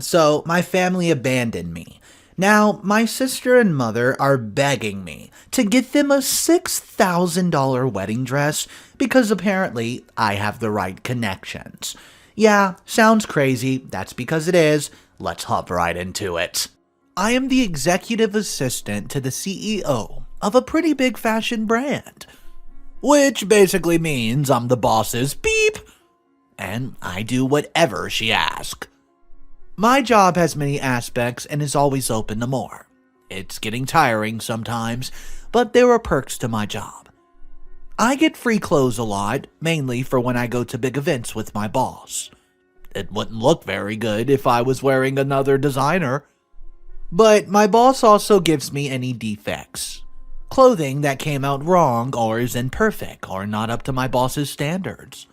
So my family abandoned me. Now, my sister and mother are begging me to get them a $6,000 wedding dress because apparently I have the right connections. Yeah, sounds crazy. That's because it is. Let's hop right into it. I am the executive assistant to the CEO of a pretty big fashion brand, which basically means I'm the boss's beep, and I do whatever she asks. My job has many aspects and is always open to more. It's getting tiring sometimes, but there are perks to my job. I get free clothes a lot, mainly for when I go to big events with my boss. It wouldn't look very good if I was wearing another designer. But my boss also gives me any defects. Clothing that came out wrong or is imperfect or not up to my boss's standards.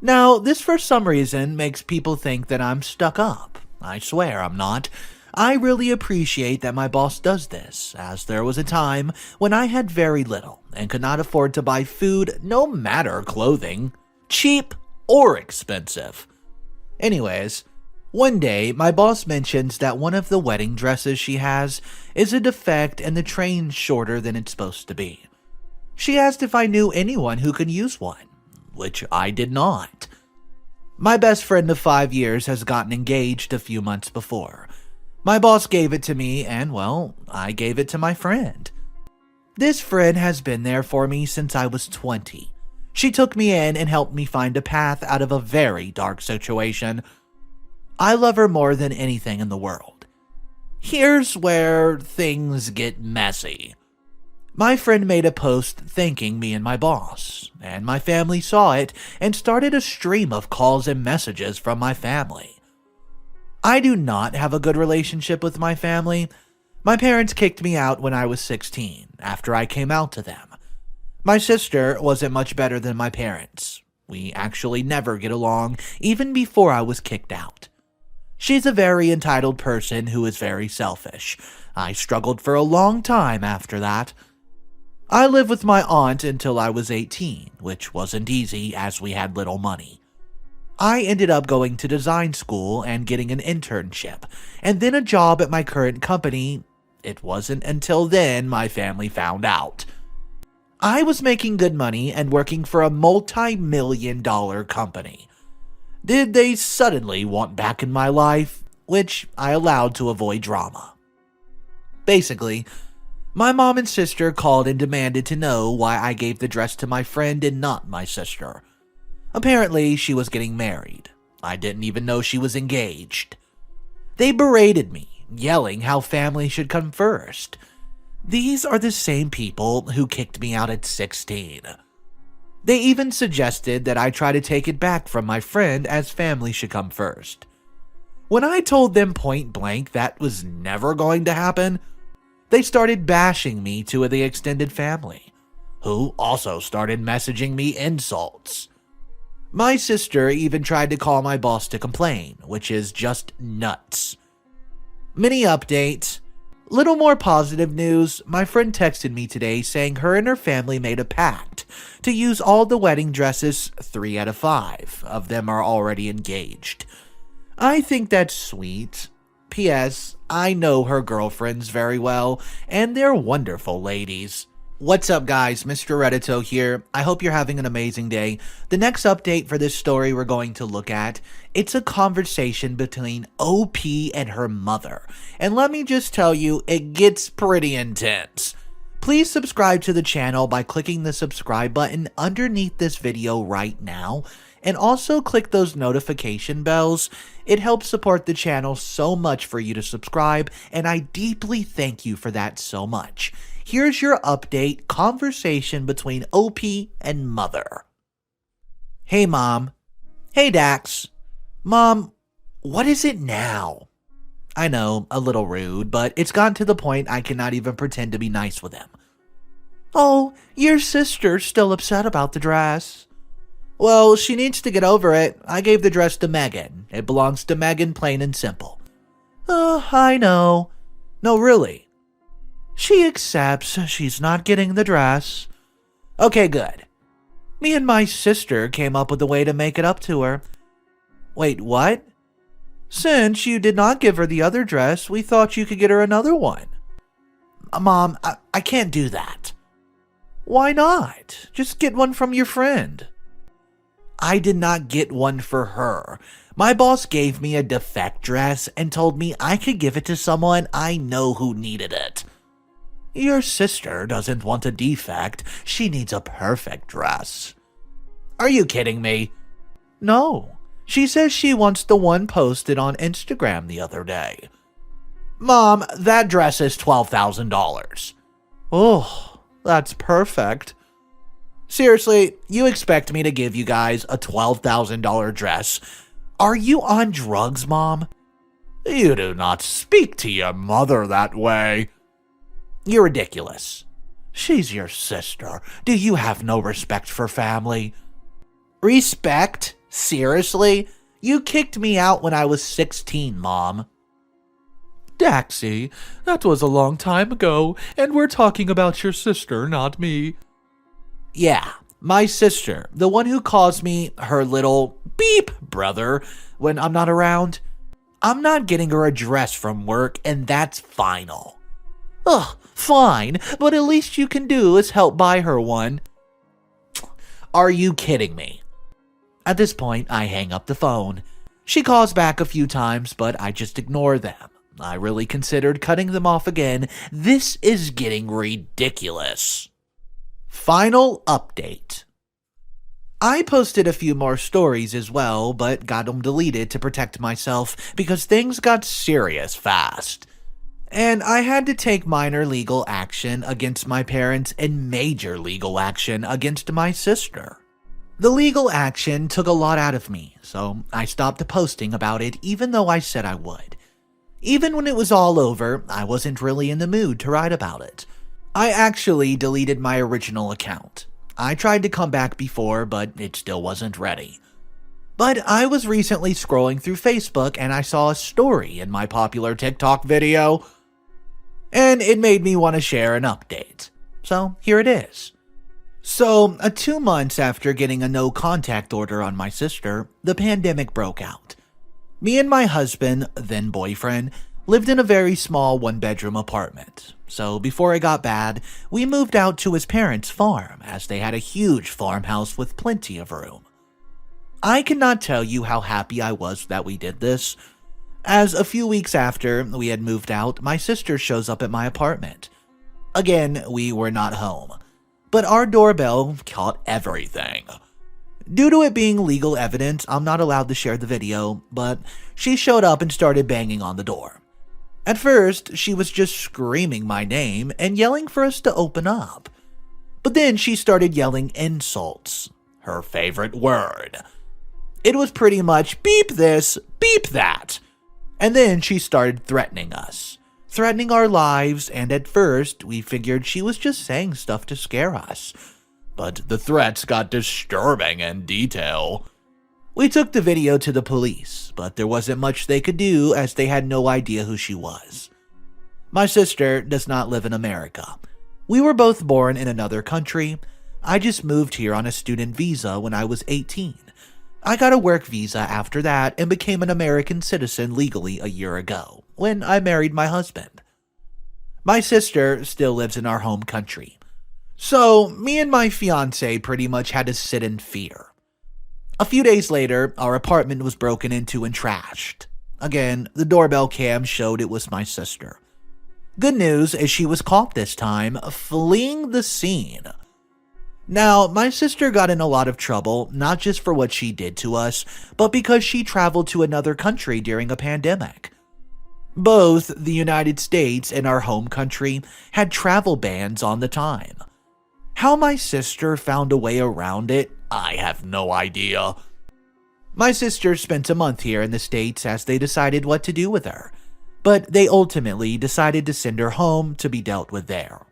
Now, this for some reason makes people think that I'm stuck up. I swear I'm not. I really appreciate that my boss does this, as there was a time when I had very little and could not afford to buy food, no matter clothing, cheap or expensive. Anyways, one day my boss mentions that one of the wedding dresses she has is a defect and the train's shorter than it's supposed to be. She asked if I knew anyone who could use one, which I did not. My best friend of 5 years has gotten engaged a few months before. My boss gave it to me and, well, I gave it to my friend. This friend has been there for me since I was 20. She took me in and helped me find a path out of a very dark situation. I love her more than anything in the world. Here's where things get messy. My friend made a post thanking me and my boss, and my family saw it and started a stream of calls and messages from my family. I do not have a good relationship with my family. My parents kicked me out when I was 16, after I came out to them. My sister wasn't much better than my parents. We actually never get along, even before I was kicked out. She's a very entitled person who is very selfish. I struggled for a long time after that. I lived with my aunt until I was 18, which wasn't easy as we had little money. I ended up going to design school and getting an internship, and then a job at my current company. It wasn't until then my family found out. I was making good money and working for a multi-million-dollar company. Did they suddenly want back in my life, which I allowed to avoid drama. Basically, my mom and sister called and demanded to know why I gave the dress to my friend and not my sister. Apparently, she was getting married. I didn't even know she was engaged. They berated me, yelling how family should come first. These are the same people who kicked me out at 16. They even suggested that I try to take it back from my friend as family should come first. When I told them point blank that was never going to happen, they started bashing me to the extended family, who also started messaging me insults. My sister even tried to call my boss to complain, which is just nuts. Mini update. Little more positive news, my friend texted me today saying her and her family made a pact to use all the wedding dresses. 3 out of 5 of them are already engaged. I think that's sweet. P.S. I know her girlfriends very well, and they're wonderful ladies. What's up guys, Mr. Reddito here. I hope you're having an amazing day. The next update for this story we're going to look at, it's a conversation between OP and her mother. And let me just tell you, it gets pretty intense. Please subscribe to the channel by clicking the subscribe button underneath this video right now. And also click those notification bells. It helps support the channel so much for you to subscribe, and I deeply thank you for that so much. Here's your update conversation between OP and mother. Hey mom. Hey Dax. Mom, what is it now? I know, a little rude, but it's gotten to the point I cannot even pretend to be nice with him. Oh, your sister's still upset about the dress. Well, she needs to get over it. I gave the dress to Megan. It belongs to Megan, plain and simple. I know. No, really. She accepts she's not getting the dress. Okay, good. Me and my sister came up with a way to make it up to her. Wait, what? Since you did not give her the other dress, we thought you could get her another one. Mom, I can't do that. Why not? Just get one from your friend. I did not get one for her. My boss gave me a defect dress and told me I could give it to someone I know who needed it. Your sister doesn't want a defect. She needs a perfect dress. Are you kidding me? No. She says she wants the one posted on Instagram the other day. Mom, that dress is $12,000. Oh, that's perfect. Seriously, you expect me to give you guys a $12,000 dress? Are you on drugs, Mom? You do not speak to your mother that way. You're ridiculous. She's your sister. Do you have no respect for family? Respect? Seriously? You kicked me out when I was 16, Mom. Daxie, that was a long time ago, and we're talking about your sister, not me. Yeah, my sister, the one who calls me her little beep brother when I'm not around. I'm not getting her a dress from work, and that's final. Ugh, fine, but at least you can do is help buy her one. Are you kidding me? At this point, I hang up the phone. She calls back a few times, but I just ignore them. I really considered cutting them off again. This is getting ridiculous. Final update. I posted a few more stories as well, but got them deleted to protect myself because things got serious fast. And I had to take minor legal action against my parents and major legal action against my sister. The legal action took a lot out of me, so I stopped posting about it even though I said I would. Even when it was all over, I wasn't really in the mood to write about it. I actually deleted my original account. I tried to come back before, but it still wasn't ready. But I was recently scrolling through Facebook and I saw a story in my popular TikTok video, and it made me want to share an update. So here it is. So, 2 months after getting a no-contact order on my sister, the pandemic broke out. Me and my husband, then boyfriend, lived in a very small one-bedroom apartment. So before it got bad, we moved out to his parents' farm, as they had a huge farmhouse with plenty of room. I cannot tell you how happy I was that we did this, as a few weeks after we had moved out, my sister shows up at my apartment. Again, we were not home, but our doorbell caught everything. Due to it being legal evidence, I'm not allowed to share the video, but she showed up and started banging on the door. At first, she was just screaming my name and yelling for us to open up. But then she started yelling insults, her favorite word. It was pretty much beep this, beep that. And then she started threatening us, threatening our lives, and at first we figured she was just saying stuff to scare us. But the threats got disturbing in detail. We took the video to the police, but there wasn't much they could do as they had no idea who she was. My sister does not live in America. We were both born in another country. I just moved here on a student visa when I was 18. I got a work visa after that and became an American citizen legally a year ago, when I married my husband. My sister still lives in our home country. So, me and my fiance pretty much had to sit in fear. A few days later, our apartment was broken into and trashed. Again, the doorbell cam showed it was my sister. Good news is she was caught this time, fleeing the scene. Now, my sister got in a lot of trouble, not just for what she did to us, but because she traveled to another country during a pandemic. Both the United States and our home country had travel bans on the time. How my sister found a way around it, I have no idea. My sister spent a month here in the States as they decided what to do with her, but they ultimately decided to send her home to be dealt with there.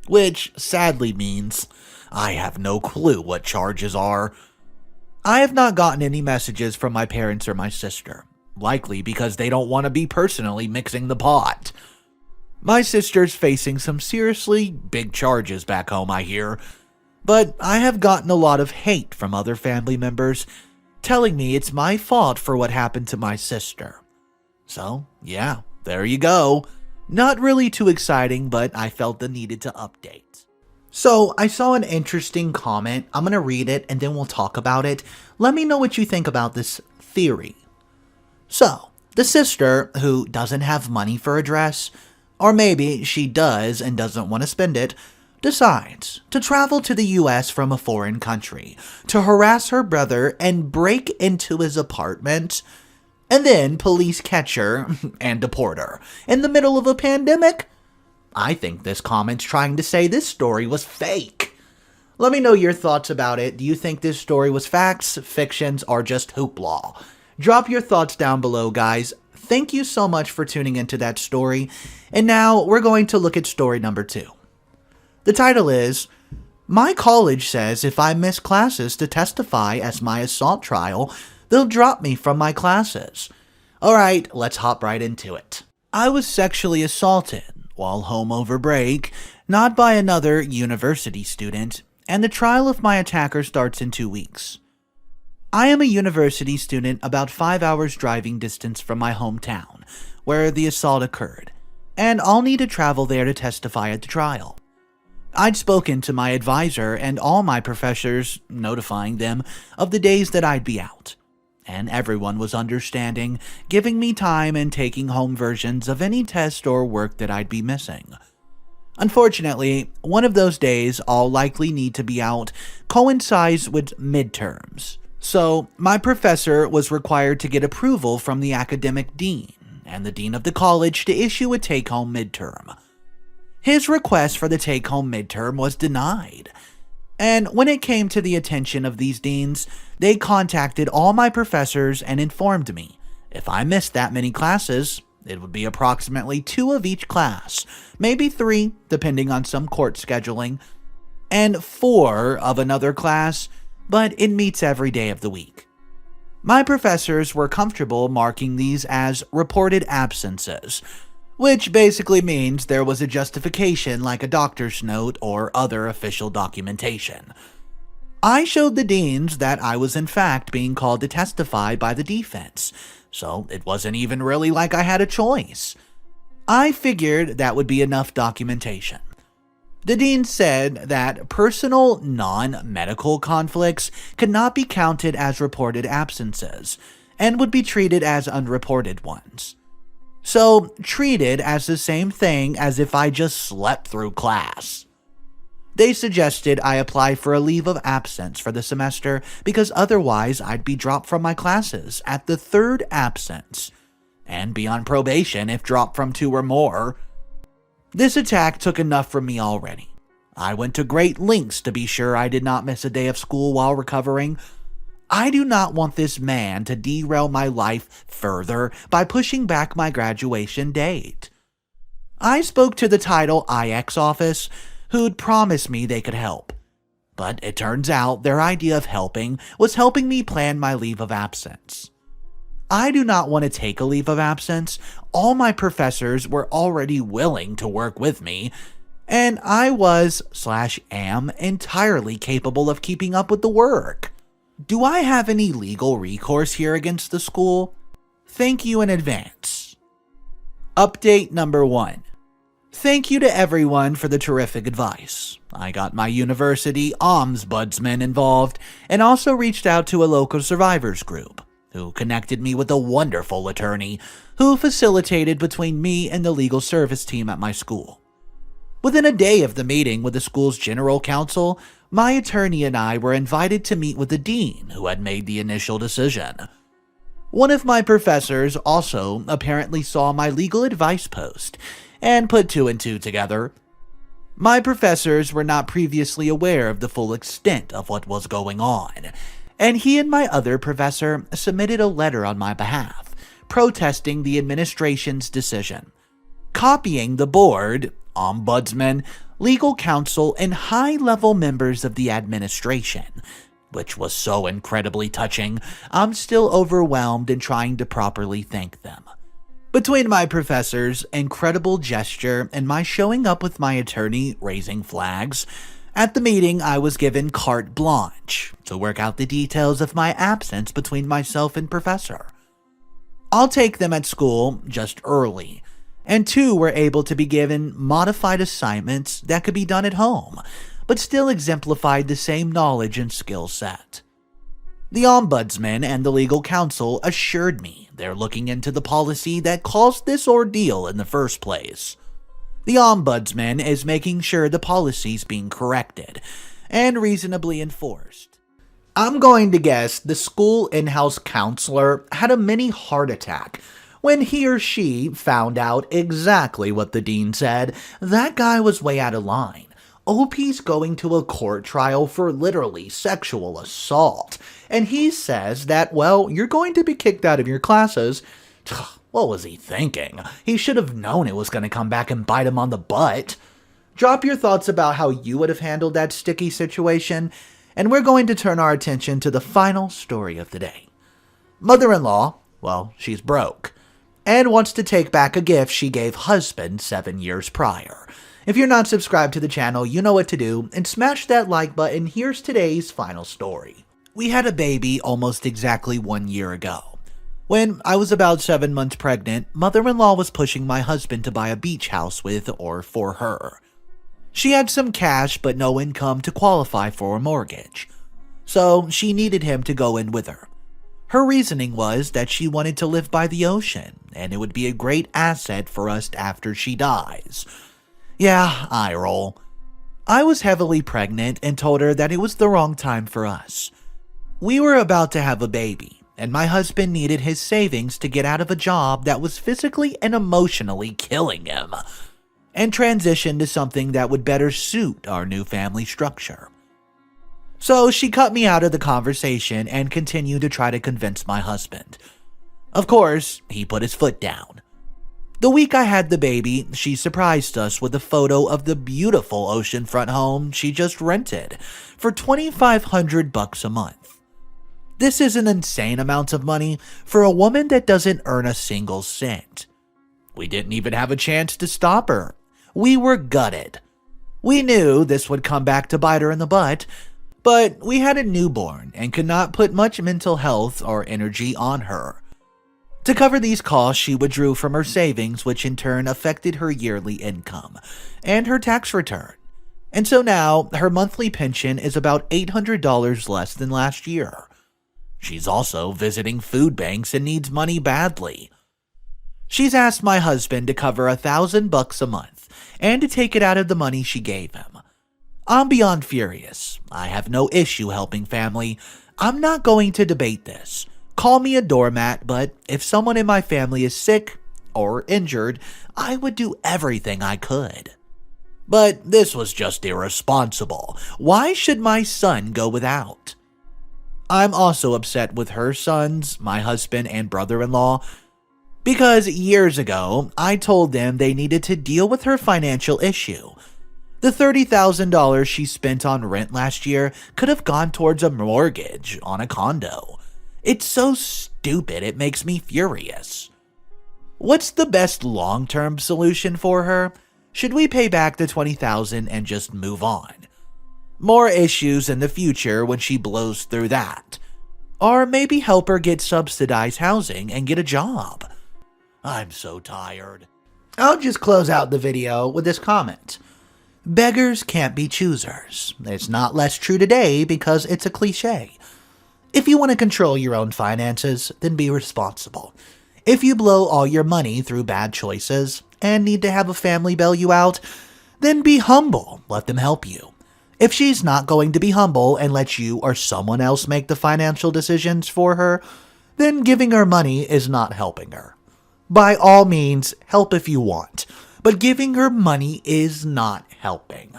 Which sadly means I have no clue what charges are. I have not gotten any messages from my parents or my sister, likely because they don't want to be personally mixing the pot. My sister's facing some seriously big charges back home, I hear, but I have gotten a lot of hate from other family members, telling me it's my fault for what happened to my sister. So, yeah, there you go. Not really too exciting, but I felt the needed to update. So, I saw an interesting comment. I'm gonna read it and then we'll talk about it. Let me know what you think about this theory. So, the sister who doesn't have money for a dress, or maybe she does and doesn't want to spend it, decides to travel to the US from a foreign country to harass her brother and break into his apartment, and then police catch her and deport her in the middle of a pandemic. I think this comment's trying to say this story was fake. Let me know your thoughts about it. Do you think this story was facts, fictions, or just hoopla? Drop your thoughts down below, guys. Thank you so much for tuning into that story. And now we're going to look at story number 2. The title is, My college says if I miss classes to testify as my assault trial, they'll drop me from my classes. Alright, let's hop right into it. I was sexually assaulted while home over break, not by another university student, and the trial of my attacker starts in 2 weeks. I am a university student about 5 hours driving distance from my hometown, where the assault occurred, and I'll need to travel there to testify at the trial. I'd spoken to my advisor and all my professors, notifying them of the days that I'd be out, and everyone was understanding, giving me time and taking home versions of any test or work that I'd be missing. Unfortunately, one of those days I'll likely need to be out coincides with midterms. So, my professor was required to get approval from the academic dean and the dean of the college to issue a take-home midterm. His request for the take-home midterm was denied, and when it came to the attention of these deans, they contacted all my professors and informed me if I missed that many classes, it would be approximately 2 of each class, maybe 3, depending on some court scheduling, and 4 of another class, but it meets every day of the week. My professors were comfortable marking these as reported absences, which basically means there was a justification like a doctor's note or other official documentation. I showed the deans that I was in fact being called to testify by the defense, so it wasn't even really like I had a choice. I figured that would be enough documentation. The dean said that personal non-medical conflicts could not be counted as reported absences and would be treated as unreported ones. So, treated as the same thing as if I just slept through class. They suggested I apply for a leave of absence for the semester because otherwise I'd be dropped from my classes at the 3rd absence and be on probation if dropped from 2 or more. This attack took enough from me already. I went to great lengths to be sure I did not miss a day of school while recovering. I do not want this man to derail my life further by pushing back my graduation date. I spoke to the Title IX office, who'd promised me they could help. But it turns out their idea of helping was helping me plan my leave of absence. I do not want to take a leave of absence. All my professors were already willing to work with me, and I was/am entirely capable of keeping up with the work. Do I have any legal recourse here against the school? Thank you in advance. Update number 1. Thank you to everyone for the terrific advice. I got my university ombudsman involved and also reached out to a local survivors group, who connected me with a wonderful attorney who facilitated between me and the legal service team at my school. Within a day of the meeting with the school's general counsel, my attorney and I were invited to meet with the dean who had made the initial decision. One of my professors also apparently saw my legal advice post and put 2 and 2 together. My professors were not previously aware of the full extent of what was going on, and he and my other professor submitted a letter on my behalf, protesting the administration's decision, copying the board, ombudsman, legal counsel, and high-level members of the administration, which was so incredibly touching, I'm still overwhelmed in trying to properly thank them. Between my professor's incredible gesture and my showing up with my attorney raising flags, At the meeting, I was given carte blanche to work out the details of my absence between myself and Professor. I'll take them at school just early, and 2 were able to be given modified assignments that could be done at home, but still exemplified the same knowledge and skill set. The ombudsman and the legal counsel assured me they're looking into the policy that caused this ordeal in the first place. The ombudsman is making sure the policy's being corrected and reasonably enforced. I'm going to guess the school in-house counselor had a mini heart attack when he or she found out exactly what the dean said. That guy was way out of line. OP's going to a court trial for literally sexual assault, and he says that, well, you're going to be kicked out of your classes. What was he thinking? He should have known it was going to come back and bite him on the butt. Drop your thoughts about how you would have handled that sticky situation, and we're going to turn our attention to the final story of the day. Mother-in-law, well, she's broke, and wants to take back a gift she gave husband 7 years prior. If you're not subscribed to the channel, you know what to do, and smash that like button. Here's today's final story. We had a baby almost exactly 1 year ago. When I was about 7 months pregnant, mother-in-law was pushing my husband to buy a beach house with or for her. She had some cash but no income to qualify for a mortgage, so she needed him to go in with her. Her reasoning was that she wanted to live by the ocean, and it would be a great asset for us after she dies. Yeah, eye roll. I was heavily pregnant and told her that it was the wrong time for us. We were about to have a baby, and my husband needed his savings to get out of a job that was physically and emotionally killing him, and transition to something that would better suit our new family structure. So she cut me out of the conversation and continued to try to convince my husband. Of course, he put his foot down. The week I had the baby, she surprised us with a photo of the beautiful oceanfront home she just rented for $2,500 a month. This is an insane amount of money for a woman that doesn't earn a single cent. We didn't even have a chance to stop her. We were gutted. We knew this would come back to bite her in the butt, but we had a newborn and could not put much mental health or energy on her. To cover these costs, she withdrew from her savings, which in turn affected her yearly income and her tax return. And so now, her monthly pension is about $800 less than last year. She's also visiting food banks and needs money badly. She's asked my husband to cover $1,000 a month and to take it out of the money she gave him. I'm beyond furious. I have no issue helping family. I'm not going to debate this. Call me a doormat, but if someone in my family is sick or injured, I would do everything I could. But this was just irresponsible. Why should my son go without? I'm also upset with her sons, my husband and brother-in-law, because years ago, I told them they needed to deal with her financial issue. The $30,000 she spent on rent last year could have gone towards a mortgage on a condo. It's so stupid, it makes me furious. What's the best long-term solution for her? Should we pay back the $20,000 and just move on? More issues in the future when she blows through that. Or maybe help her get subsidized housing and get a job. I'm so tired. I'll just close out the video with this comment. Beggars can't be choosers. It's not less true today because it's a cliche. If you want to control your own finances, then be responsible. If you blow all your money through bad choices and need to have a family bail you out, then be humble. Let them help you. If she's not going to be humble and let you or someone else make the financial decisions for her, then giving her money is not helping her. By all means, help if you want, but giving her money is not helping.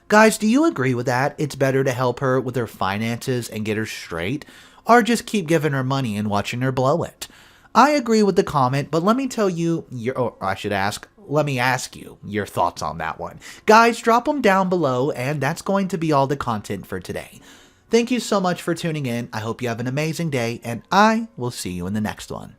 Guys, do you agree with that? It's better to help her with her finances and get her straight, or just keep giving her money and watching her blow it? I agree with the comment, but let me ask you your thoughts on that one. Guys, drop them down below, and that's going to be all the content for today. Thank you so much for tuning in. I hope you have an amazing day, and I will see you in the next one.